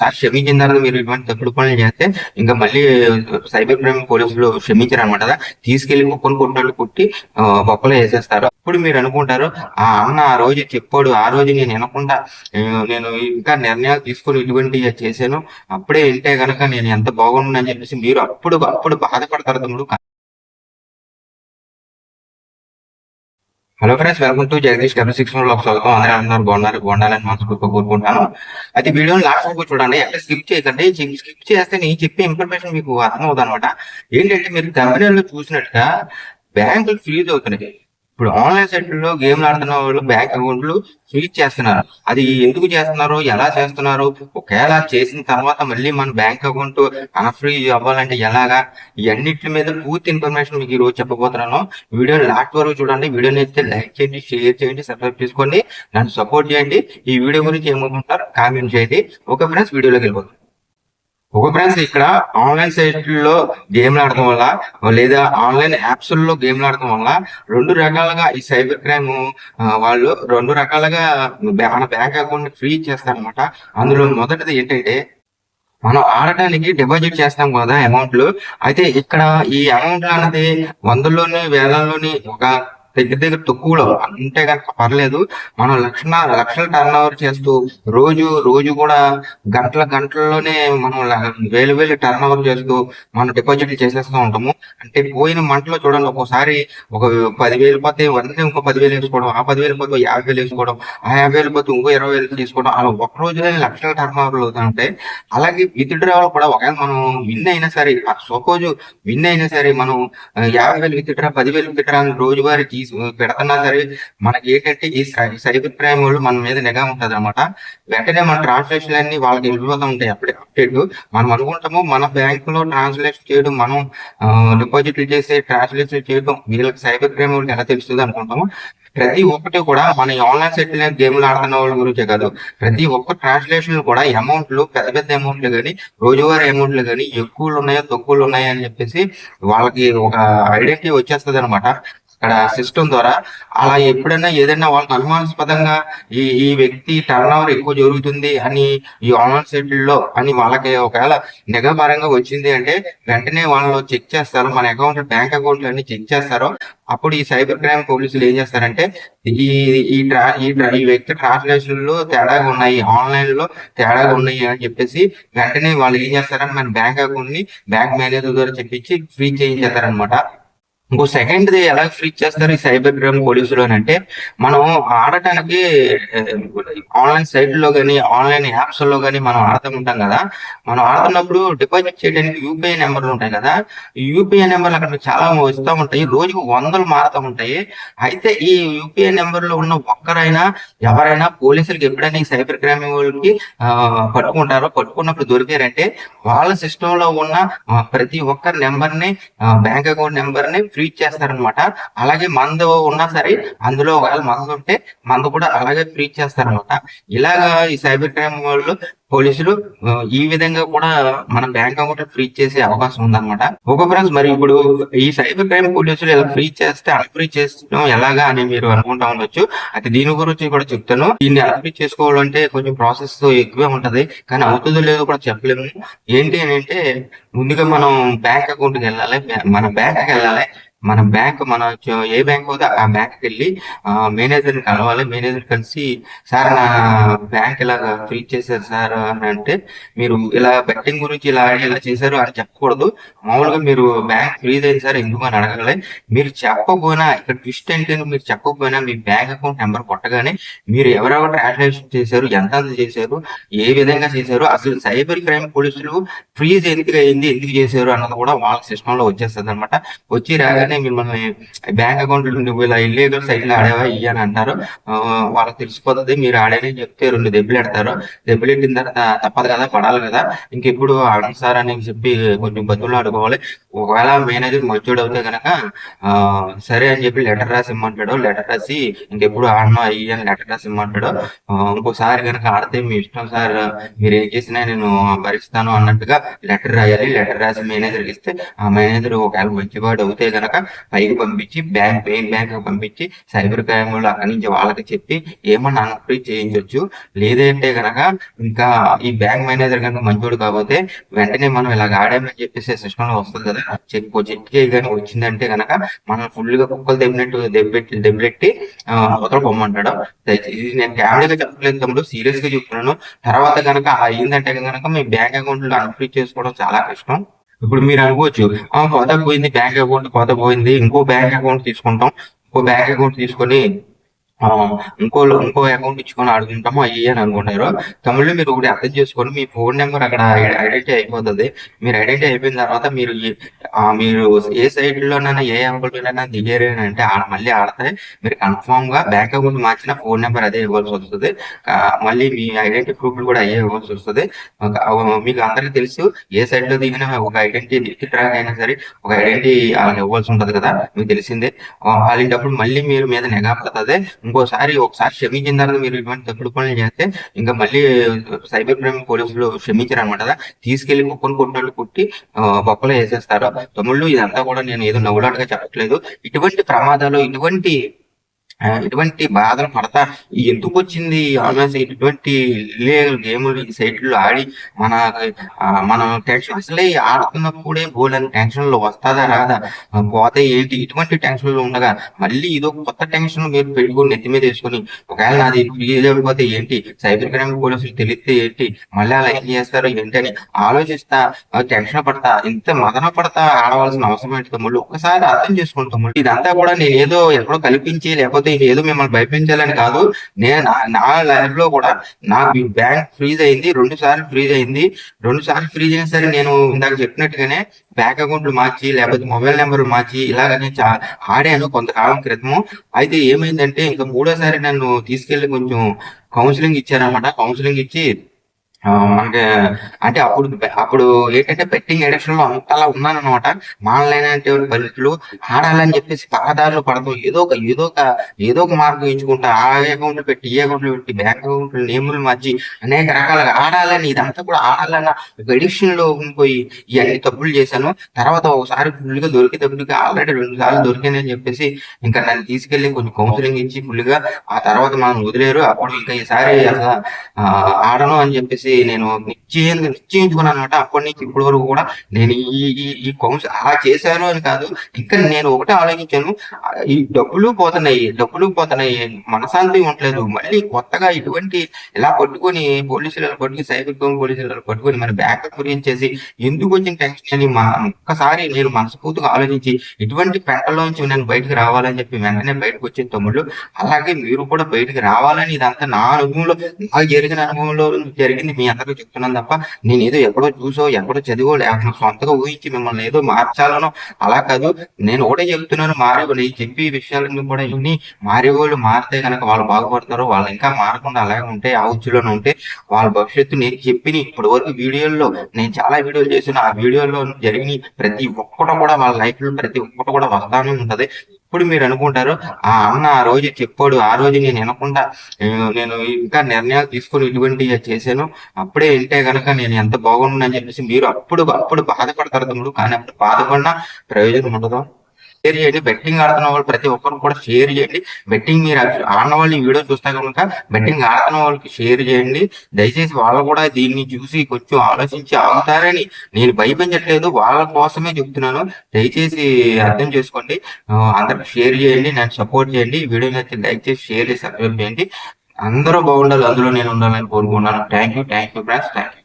ఒకసారి క్షమించిన తర్వాత మీరు ఇటువంటి తప్పుడు పనులు చేస్తే ఇంకా మళ్ళీ సైబర్ క్రైమ్ పోలీసులు క్షమించారు అనమాట. తీసుకెళ్లి కుక్కను కొట్టినట్లు కుట్టి బొక్కలో వేసేస్తారు. అప్పుడు మీరు అనుకుంటారు, ఆ అన్న ఆ రోజు చెప్పాడు, ఆ రోజు నేను వినకుండా నేను ఇంకా నిర్ణయాలు తీసుకొని ఇటువంటి చేశాను, అప్పుడే వింటే గనక నేను ఎంత బాగుండని చెప్పేసి మీరు అప్పుడు అప్పుడు బాధపడతారు తమ్ముడు. Hello friends, welcome to Jagadish W6 లో స్వాగతం. అందరూ అందరూ బాగుండాలని మనస్ఫూర్తిగా కోరుకుంటాను. అయితే వీడియోని లాస్ట్ వరకు చూడండి, ఎక్కడ స్కిప్ చేయకండి. స్కిప్ చేస్తే నేను చెప్పే ఇన్ఫర్మేషన్ మీకు అర్థమవుతుంది అనమాట. ఏంటంటే మీరు కంపెనీలో చూసినట్టుగా బ్యాంకులు ఫ్రీజ్ అవుతున్నాయి. ఇప్పుడు ఆన్లైన్ సైట్లో గేమ్లు ఆడుతున్న వాళ్ళు బ్యాంక్ అకౌంట్లు ఫ్రీజ్ చేస్తున్నారు. అది ఎందుకు చేస్తున్నారు, ఎలా చేస్తున్నారు, ఒకవేళ చేసిన తర్వాత మళ్ళీ మన బ్యాంక్ అకౌంట్ అన్ఫ్రీజ్ అవ్వాలంటే ఎలాగా, ఇవన్నిటి మీద పూర్తి ఇన్ఫర్మేషన్ మీకు ఈ రోజు చెప్పబోతున్నాను. వీడియోని లాస్ట్ వరకు చూడండి. వీడియోని అయితే లైక్ చేయండి, షేర్ చేయండి, సబ్స్క్రైబ్ చేసుకోండి, నన్ను సపోర్ట్ చేయండి. ఈ వీడియో గురించి ఏమనుకుంటారు కామెంట్ చేయండి. ఓకే ఫ్రెండ్స్, వీడియోలోకి వెళ్ళిపోతాం. ఒక ఫ్రెండ్స్, ఇక్కడ ఆన్లైన్ సైట్లలో గేమ్లు ఆడటం వల్ల లేదా ఆన్లైన్ యాప్స్ లో గేమ్లు ఆడటం వల్ల రెండు రకాలుగా ఈ సైబర్ క్రైమ్ వాళ్ళు రెండు రకాలుగా మన బ్యాంక్ అకౌంట్ ఫ్రీ చేస్తారనమాట. అందులో మొదటిది ఏంటంటే, మనం ఆడటానికి డిపాజిట్ చేస్తాం కదా అమౌంట్లు. అయితే ఇక్కడ ఈ అమౌంట్ అన్నది వందల్లోని వేలల్లోని ఒక దగ్గర తక్కువలో అంటే కనుక పర్లేదు. మనం లక్షల టర్న్ ఓవర్ చేస్తూ రోజు కూడా గంటల్లోనే మనం వేలు టర్న్ ఓవర్ చేస్తూ మనం డిపాజిట్లు చేసేస్తూ ఉంటాము. అంటే పోయిన మంటలో చూడండి, ఒక్కోసారి ఒక 10,000 పోతే వెంటనే ఇంకో 10,000 వేసుకోవడం, ఆ 10,000 పోతే 50,000 వేసుకోవడం, ఆ 50,000 పోతే ఇంకో 20,000 తీసుకోవడం, అలా ఒక రోజులోనే లక్షల టర్న్ ఓవర్లు అవుతూ ఉంటాయి. అలాగే విత్డ్రావల్ కూడా ఒకవేళ మనం విన్ అయినా సరే, సపోజ్ విన్ అయినా సరే, మనం 50,000 విత్డ్రా, 10,000 విత్డ్రా రోజువారీ పెడుతున్నా సరే, మనకి ఏంటంటే ఈ సైబర్ క్రైమ్ వాళ్ళు మన మీద నిఘా ఉంటది అనమాట. వెంటనే మన ట్రాన్సాక్షన్ అన్ని వాళ్ళకి వెళ్ళిపోతూ ఉంటాయి. అప్పుడే అప్డేట్ మనం అనుకుంటాము మన బ్యాంక్ లో ట్రాన్స్లేషన్ చేయడం, మనం డిపాజిట్లు చేసే ట్రాన్స్లేషన్ చేయడం వీళ్ళకి సైబర్ క్రైమ్ వాళ్ళకి ఎలా తెలుస్తుంది అనుకుంటాము. ప్రతి ఒక్కటి కూడా మన ఆన్లైన్ సెట్ గేమ్లు ఆడుతున్న వాళ్ళ గురించే కాదు, ప్రతి ఒక్క ట్రాన్స్లేషన్ కూడా అమౌంట్లు, పెద్ద అమౌంట్లు కానీ రోజువారీ అమౌంట్లు కానీ ఎక్కువలు ఉన్నాయో తక్కువలు ఉన్నాయో అని చెప్పేసి వాళ్ళకి ఒక ఐడెంటిటీ వచ్చేస్తుంది అనమాట అక్కడ సిస్టమ్ ద్వారా. అలా ఎప్పుడైనా ఏదైనా వాళ్ళకి అనుమానాస్పదంగా ఈ వ్యక్తి టర్న్ ఓవర్ ఎక్కువ జరుగుతుంది అని ఈ ఆన్లైన్ సైట్లలో అని వాళ్ళకి ఒకవేళ నిఘా పరంగా వచ్చింది అంటే వెంటనే వాళ్ళు చెక్ చేస్తారు, మన అకౌంట్ బ్యాంక్ అకౌంట్లు అన్ని చెక్ చేస్తారు. అప్పుడు ఈ సైబర్ క్రైమ్ పోలీసులు ఏం చేస్తారంటే, ఈ ఈ వ్యక్తి ట్రాన్స్లేషన్లు తేడాగా ఉన్నాయి, ఆన్లైన్ లో తేడాగా ఉన్నాయి అని చెప్పేసి వెంటనే వాళ్ళు ఏం చేస్తారని మన బ్యాంక్ అకౌంట్ ని బ్యాంక్ మేనేజర్ ద్వారా చెప్పించి ఫ్రీ చేయించేస్తారనమాట. ఇంకో సెకండ్ది ఎలా ఫ్రీజ్ చేస్తారు ఈ సైబర్ క్రైమ్ పోలీసులు అని అంటే, మనం ఆడటానికి ఆన్లైన్ సైట్ లో కానీ ఆన్లైన్ యాప్స్ లో కానీ మనం ఆడుతూ ఉంటాం కదా. మనం ఆడుతున్నప్పుడు డిపాజిట్ చేయడానికి యూపీఐ నెంబర్లు ఉంటాయి కదా. ఈ యూపీఐ నెంబర్లు అక్కడ చాలా వస్తూ ఉంటాయి, రోజుకు వందలు మారుతూ ఉంటాయి. అయితే ఈ యూపీఐ నెంబర్లో ఉన్న ఒక్కరైనా ఎవరైనా పోలీసులకి ఎప్పుడైనా ఈ సైబర్ క్రైమ్ వాళ్ళకి పట్టుకున్నప్పుడు దొరికారంటే వాళ్ళ సిస్టమ్ లో ఉన్న ప్రతి ఒక్క నెంబర్ ని, బ్యాంక్ అకౌంట్ నెంబర్ ని ఫ్రీజ్ చేస్తారనమాట. అలాగే మందు ఉన్నా సరే, అందులో ఒకవేళ మందు ఉంటే మందు కూడా అలాగే ఫ్రీజ్ చేస్తారనమాట. ఇలాగా ఈ సైబర్ క్రైమ్ వాళ్ళు పోలీసులు ఈ విధంగా కూడా మన బ్యాంక్ అకౌంట్ ఫ్రీజ్ చేసే అవకాశం ఉందన్నమాట. ఒక ఫ్రెండ్స్, మరి ఇప్పుడు ఈ సైబర్ క్రైమ్ పోలీసులు ఇలా ఫ్రీజ్ చేస్తే అన్ఫ్రీజ్ చేయడం ఎలాగా అని మీరు అనుకుంటా ఉండొచ్చు. అయితే దీని గురించి కూడా చెప్తాను. దీన్ని అన్ఫ్రీజ్ చేసుకోవాలంటే కొంచెం ప్రాసెస్ ఎక్కువే ఉంటది, కానీ అవుతుందో లేదో కూడా చెప్పలేము. ఏంటి అని అంటే, ముందుగా మనం బ్యాంక్ అకౌంట్కి వెళ్ళాలి, మన బ్యాంక్కి వెళ్ళాలి. మన బ్యాంక్ ఏ బ్యాంక్ అవుతే ఆ బ్యాంక్కి వెళ్ళి మేనేజర్ ని కలవాలి. మేనేజర్ కలిసి, సార్ నా బ్యాంక్ ఇలాగా ఫ్రీజ్ చేశారు సార్ అని అంటే, మీరు ఇలా బెట్టింగ్ గురించి ఇలా చేశారు అని చెప్పకూడదు. మామూలుగా మీరు బ్యాంక్ ఫ్రీజ్ అయింది సార్ ఎందుకు అని అడగాలి. మీరు చెప్పకపోయినా, ఇక్కడ ట్విస్ట్ ఏంటంటే, మీరు చెప్పకపోయినా మీ బ్యాంక్ అకౌంట్ నెంబర్ కొట్టగానే మీరు ఎవరెవరు ట్రాన్సాక్షన్ చేశారు, ఎంత చేశారు, ఏ విధంగా చేశారు, అసలు సైబర్ క్రైమ్ పోలీసులు ఫ్రీజ్ ఎందుకు అయింది, ఎందుకు చేశారు అన్నది కూడా వాళ్ళ సిస్టమ్ లో వచ్చేస్తుంది అనమాట. వచ్చి రాగానే మిమ్మల్ని బ్యాంక్ అకౌంట్ నువ్వు ఇలా ఇల్లీగల్ సైట్ లో ఆడేవా ఇయ్యి అని అంటారు. వాళ్ళకి తెలిసిపోతుంది మీరు ఆడేనని చెప్తే 2 దెబ్బలు ఎడతారు. దెబ్బలు ఎట్టిన తర్వాత తప్పదు కదా, పడాలి కదా. ఇంకెప్పుడు ఆడండి సార్ అని చెప్పి కొంచెం బతులు ఆడుకోవాలి. ఒకవేళ మేనేజర్ మంచోడు అవుతే కనుక సరే అని చెప్పి లెటర్ రాసి ఇమ్మంటాడు. లెటర్ రాసి ఇంకెప్పుడు ఆడను అయ్యి అని లెటర్ రాసి ఇమ్మంటాడు. ఇంకోసారి కనుక ఆడితే మీ ఇష్టం సార్, మీరు ఏం చేసినా నేను భరిస్తాను అన్నట్టుగా లెటర్ రాయాలి. లెటర్ రాసి మేనేజర్కి ఇస్తే ఆ మేనేజర్ ఒకవేళ మంచివాడు అవుతే కనుక పైకి పంపించి మెయిన్ బ్యాంక్ పంపించి సైబర్ క్రైమ్ వాళ్ళు అక్కడి నుంచి వాళ్ళకి చెప్పి ఏమన్నా అన్ఫ్రీజ్ చేయించవచ్చు. లేదంటే గనక ఇంకా ఈ బ్యాంక్ మేనేజర్ కనుక మంచోడు కాకపోతే వెంటనే మనం ఇలాగ ఆడామని చెప్పేసి సిస్టమ్ లో వస్తుంది కదా, చెక్ చేయగానే వచ్చిందంటే గనక మనం ఫుల్ గా కుక్కలు దెబ్బెట్టి అవతల పొమ్మంటాడు. ఇది నేను కామెడీగా చెప్పలేదు తమ్ముడు, సీరియస్ గా చెప్తున్నాను. తర్వాత కనుక అయిందంటే కనుక మీ బ్యాంక్ అకౌంట్ లో అన్ఫ్రీజ్ చేసుకోవడం చాలా కష్టం. ఇప్పుడు మీరు అనుకోవచ్చు, కొత్త పోయింది బ్యాంక్ అకౌంట్, కొత్త పోయింది, ఇంకో బ్యాంక్ అకౌంట్ తీసుకుంటాం, ఇంకో బ్యాంక్ అకౌంట్ తీసుకొని ఇంకో అకౌంట్ ఇచ్చుకొని ఆడుకుంటాము అయ్యి అని అనుకుంటారు. తమిళ్లో మీరు ఒకటి అర్థం చేసుకొని మీ ఫోన్ నెంబర్ అక్కడ ఐడెంటిటీ అయిపోతుంది. మీరు ఐడెంటిటీ అయిపోయిన తర్వాత మీరు మీరు ఏ సైట్ లోనైనా ఏ అకౌంట్లోనైనా దిగారు అని అంటే మళ్ళీ ఆడితే మీరు కన్ఫామ్ గా బ్యాంక్ అకౌంట్ మార్చిన ఫోన్ నెంబర్ అదే ఇవ్వాల్సి వస్తుంది. మళ్ళీ మీ ఐడెంటిటీ ప్రూఫ్లు కూడా అయ్యే ఇవ్వాల్సి వస్తుంది. మీకు అందరికీ తెలుసు, ఏ సైట్ లో దిగినా ఒక ఐడెంటిటీ ట్రాక్ అయినా సరే ఒక ఐడెంటిటీ ఇవ్వాల్సి ఉంటది కదా, మీకు తెలిసిందే. అలాంటప్పుడు మళ్ళీ మీరు మీద నిఘా పడుతుంది. ఒకసారి క్షమించిన తర్వాత మీరు ఇటువంటి తప్పుడు పనులు చేస్తే ఇంకా మళ్ళీ సైబర్ క్రైమ్ పోలీసులు క్షమించారు అనమాట. తీసుకెళ్లి కుక్కను కొట్టినట్టు కొట్టి బొక్కలో వేసేస్తారు. తమ్ముళ్ళు ఇదంతా కూడా నేను ఏదో నవ్వులాటగా చెప్పట్లేదు. ఇటువంటి ప్రమాదాలు, ఇటువంటి బాధలు పడతా ఎందుకు వచ్చింది ఆల్మోస్ట్ ఇటువంటి ఇల్లీగల్ గేములు ఈ సైట్లో ఆడి మన టెన్షన్ అసలే ఆడుతున్నప్పుడే బోలని టెన్షన్ లో వస్తుందా రాదా, పోతే ఏంటి, ఇటువంటి టెన్షన్ లో ఉండగా మళ్ళీ ఇదో కొత్త టెన్షన్ మీరు పెట్టుకుని నెత్తి మీద వేసుకుని ఒకవేళ నాది ఫ్రీజ్ అయిపోతే ఏంటి, సైబర్ క్రైమ్ పోలీసులు తెలిస్తే ఏంటి, మళ్ళీ అలా ఏం చేస్తారు ఏంటి అని ఆలోచిస్తా టెన్షన్ పడతా ఇంత మదన పడతా ఆడవలసిన అవసరం ఏంటి తమ్ముళ్ళు, ఒక్కసారి అర్థం చేసుకుంటాం తమ్ముళ్ళు. ఇదంతా కూడా నేను ఏదో ఎక్కడో కల్పించి లేకపోతే ఏదో మిమ్మల్ని భయపించాలని కాదు. నేను నా లైఫ్ లో కూడా నాకు బ్యాంక్ ఫ్రీజ్ అయింది, 2 సార్లు ఫ్రీజ్ అయింది. 2 సార్లు ఫ్రీజ్ అయినా సరే నేను ఇందాక చెప్పినట్టుగానే బ్యాంక్ అకౌంట్లు మార్చి లేకపోతే మొబైల్ నెంబర్ మార్చి ఇలాగనే ఆడాను కొంతకాలం క్రితము. అయితే ఏమైందంటే ఇంకా 3వ సారి నన్ను తీసుకెళ్లి కొంచెం కౌన్సిలింగ్ ఇచ్చారనమాట. కౌన్సిలింగ్ ఇచ్చి మనకి అంటే అప్పుడు ఏంటంటే బెట్టింగ్ ఎడిక్షన్ లో అంతలా ఉన్నానమాట. మానలేనటువంటి పరిస్థితులు, ఆడాలని చెప్పేసి పక్కదారులు పడతాం, ఏదో ఒక మార్గం ఎంచుకుంటా, ఆ అకౌంట్లు పెట్టి ఈ అకౌంట్లు పెట్టి బ్యాంక్ అకౌంట్లు నేములు మార్చి అనేక రకాలుగా ఆడాలని, ఇదంతా కూడా ఆడాలన్న ఎడిక్షన్ లో పోయి ఇవన్నీ తప్పులు చేశాను. తర్వాత ఒకసారి ఫుల్ గా దొరికేటప్పటికి ఆల్రెడీ 2 సార్లు దొరికానని చెప్పేసి ఇంకా నన్ను తీసుకెళ్లి కొంచెం కౌన్సిలింగ్ ఇచ్చి ఫుల్ గా ఆ తర్వాత మనం వదిలేరు. అప్పుడు ఇంకా ఈసారి అసలు ఆడను అని చెప్పేసి నేను నిశ్చయించుకున్నాను అనమాట. అప్పటి నుంచి ఇప్పటి వరకు కూడా నేను ఈ కౌన్సిల్ అలా చేశాను అని కాదు, ఇంకా నేను ఒకటే ఆలోచించాను, ఈ డబ్బులు పోతున్నాయి, మనశాంతి ఉండలేదు. మళ్ళీ కొత్తగా ఇటువంటి ఇలా పట్టుకొని పట్టుకుని సైబర్ క్రైమ్ పోలీసులు పట్టుకొని మన బ్యాంక్ గురించి ఎందుకు వచ్చిన టెన్షన్ అని ఒక్కసారి నేను మనస్ఫూర్తిగా ఆలోచించి ఇటువంటి పెంటలోంచి నేను బయటకు రావాలని చెప్పి వెంటనే బయటకు వచ్చిన తమ్ముళ్ళు. అలాగే మీరు కూడా బయటకు రావాలని, ఇదంతా నా అనుభవంలో, నాకు జరిగిన అనుభవంలో జరిగింది మీ అందరికీ చెప్తున్నాను తప్ప నేను ఏదో ఎక్కడో చూసో ఎక్కడో చదివో లేకపోతే సొంతగా ఊహించి మిమ్మల్ని ఏదో మార్చాలనో అలా కాదు. నేను ఒకటే చెప్తున్నాను, నేను చెప్పి విషయాలన్నీ కూడా ఇన్ని మారేవాళ్ళు మారితే కనుక వాళ్ళు బాగుపడతారు. వాళ్ళు ఇంకా మారకుండా అలాగే ఉంటే ఆ ఉచ్చులోనే ఉంటే వాళ్ళ భవిష్యత్తు నేను చెప్పిన ఇప్పటి వరకు వీడియోల్లో నేను చాలా వీడియోలు చేసిన ఆ వీడియోలో జరిగిన ప్రతి ఒక్కటి కూడా వాళ్ళ లైఫ్ లో ప్రతి ఒక్కటి కూడా వస్తానే ఉంటది. ఇప్పుడు మీరు అనుకుంటారు ఆ అన్న ఆ రోజు చెప్పాడు, ఆ రోజు నేను వినకుండా నేను ఇంకా నిర్ణయాలు తీసుకొని ఇటువంటివి చేశాను, అప్పుడే వింటే కనుక నేను ఎంత బాగుండని చెప్పేసి మీరు అప్పుడు బాధపడతారు తమ్ముడు. కానీ అప్పుడు బాధపడినా ప్రయోజనం ఉండదు. షేర్ చేయండి. బెట్టింగ్ ఆడుతున్న వాళ్ళు ప్రతి ఒక్కరు కూడా షేర్ చేయండి. బెట్టింగ్ మీరు ఆడిన వాళ్ళు ఈ వీడియో చూస్తే కనుక బెట్టింగ్ ఆడుతున్న వాళ్ళకి షేర్ చేయండి. దయచేసి వాళ్ళు కూడా దీన్ని చూసి కొంచెం ఆలోచించి ఆగుతారని నేను భయపెంచట్లేదు, వాళ్ళ కోసమే చెప్తున్నాను. దయచేసి అర్థం చేసుకోండి. అందరికి షేర్ చేయండి, నన్ను సపోర్ట్ చేయండి. ఈ వీడియో నచ్చితే లైక్ చేసి షేర్ చేసి సబ్స్క్రైబ్ చేయండి. అందరూ బాగుండాలి, అందులో నేను ఉండాలని కోరుకుంటున్నాను. Thank you friends, thank you.